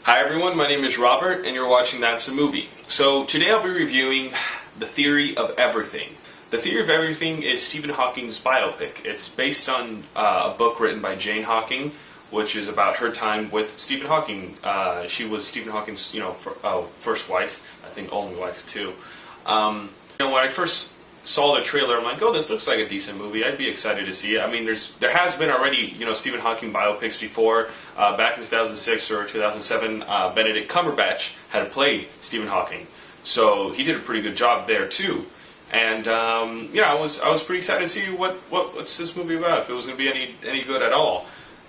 Hi everyone, my name is Robert and you're watching That's a Movie. So today I'll be reviewing The Theory of Everything. The Theory of Everything is Stephen Hawking's biopic. It's based on a book written by Jane Hawking, which is about her time with Stephen Hawking. She was Stephen Hawking's, first wife, I think only wife too. When I first saw the trailer, I'm like, oh, this looks like a decent movie. I'd be excited to see it. I mean, there has been already, Stephen Hawking biopics before. Back in 2006 or 2007, Benedict Cumberbatch had played Stephen Hawking, so he did a pretty good job there too. And I was pretty excited to see what's this movie about, if it was going to be any good at all.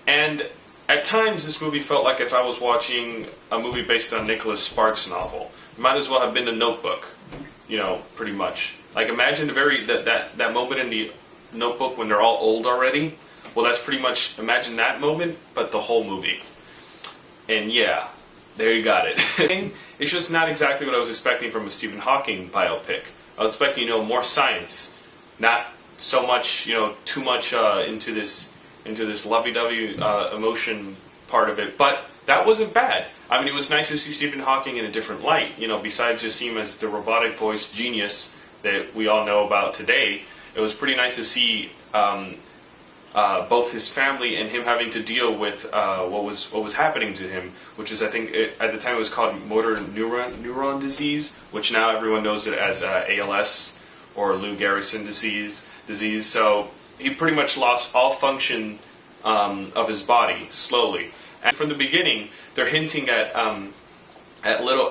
And at times, this movie felt like if I was watching a movie based on Nicholas Sparks' novel. It might as well have been The Notebook, pretty much. Like, imagine that moment in the Notebook when they're all old already. Well, that's pretty much, imagine that moment, but the whole movie. And yeah, there you got it. It's just not exactly what I was expecting from a Stephen Hawking biopic. I was expecting, more science, not so much, too much into this lovey-dovey emotion part of it. But that wasn't bad. I mean, it was nice to see Stephen Hawking in a different light. Besides just him as the robotic voice genius that we all know about today, it was pretty nice to see both his family and him having to deal with what was happening to him, which is, I think, at the time it was called motor neuron disease, which now everyone knows it as ALS or Lou Gehrig's disease. So he pretty much lost all function of his body slowly. And from the beginning, they're hinting at little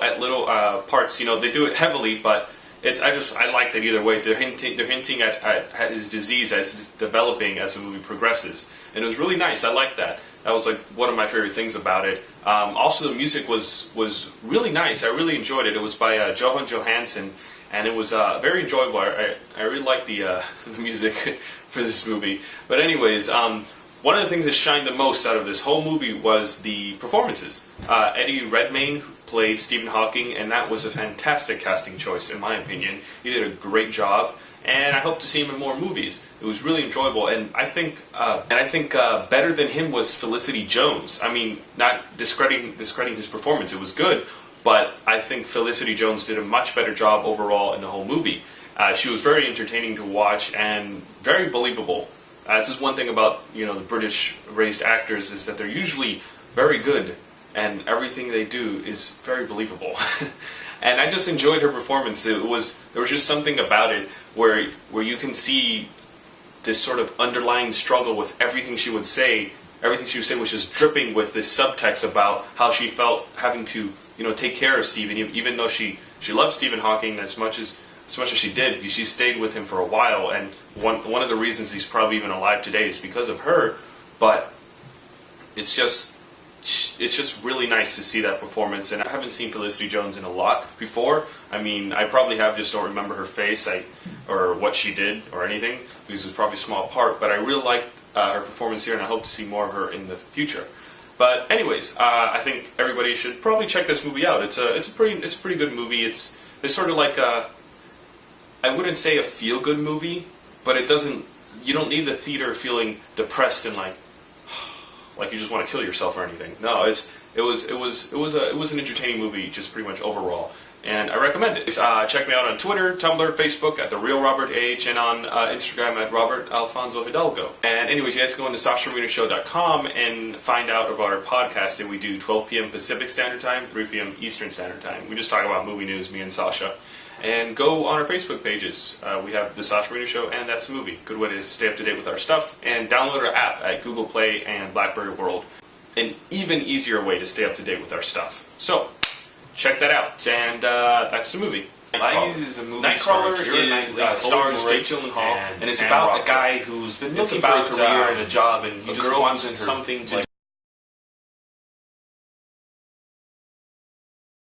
parts. They do it heavily, but I like that either way. They're hinting at his disease as it's developing as the movie progresses, and it was really nice. I liked that. That was like one of my favorite things about it. Also, the music was really nice. I really enjoyed it. It was by Johan Johansson, and it was very enjoyable. I really liked the music for this movie. But anyways, one of the things that shined the most out of this whole movie was the performances. Eddie Redmayne played Stephen Hawking, and that was a fantastic casting choice, in my opinion. He did a great job, and I hope to see him in more movies. It was really enjoyable, and I think better than him was Felicity Jones. I mean, not discrediting his performance, it was good, but I think Felicity Jones did a much better job overall in the whole movie. She was very entertaining to watch and very believable. That's just one thing about the British-raised actors, is that they're usually very good, and everything they do is very believable. And I just enjoyed her performance. There was just something about it where you can see this sort of underlying struggle with everything she would say. Everything she would say was just dripping with this subtext about how she felt having to take care of Stephen, even though she loved Stephen Hawking as much as she did. She stayed with him for a while, and one of the reasons he's probably even alive today is because of her. But it's just really nice to see that performance, and I haven't seen Felicity Jones in a lot before. I mean, I probably have, just don't remember her face or what she did or anything, because it was probably a small part, but I really liked her performance here, and I hope to see more of her in the future. But anyways, I think everybody should probably check this movie out. It's a pretty good movie. It's sort of like I wouldn't say a feel-good movie, but you don't need the theater feeling depressed and like you just want to kill yourself or anything. No, it was an entertaining movie, just pretty much overall, and I recommend it. Check me out on Twitter, Tumblr, Facebook at TheRealRobertAH, and on Instagram at Robert Alfonso-Hidalgo. And anyways, you guys can go into SashaMarinaShow.com and find out about our podcast that we do 12 p.m. Pacific Standard Time, 3 p.m. Eastern Standard Time. We just talk about movie news, me and Sasha. And go on our Facebook pages. We have The Sasha Marina Show and That's a Movie. Good way to stay up to date with our stuff. And download our app at Google Play and BlackBerry World. An even easier way to stay up to date with our stuff. So, check that out. And that's the movie. Nightcrawler is a movie. Nightcrawler stars Jake Gyllenhaal, and it's about a guy who's been looking for a career and a job, and he just wants something to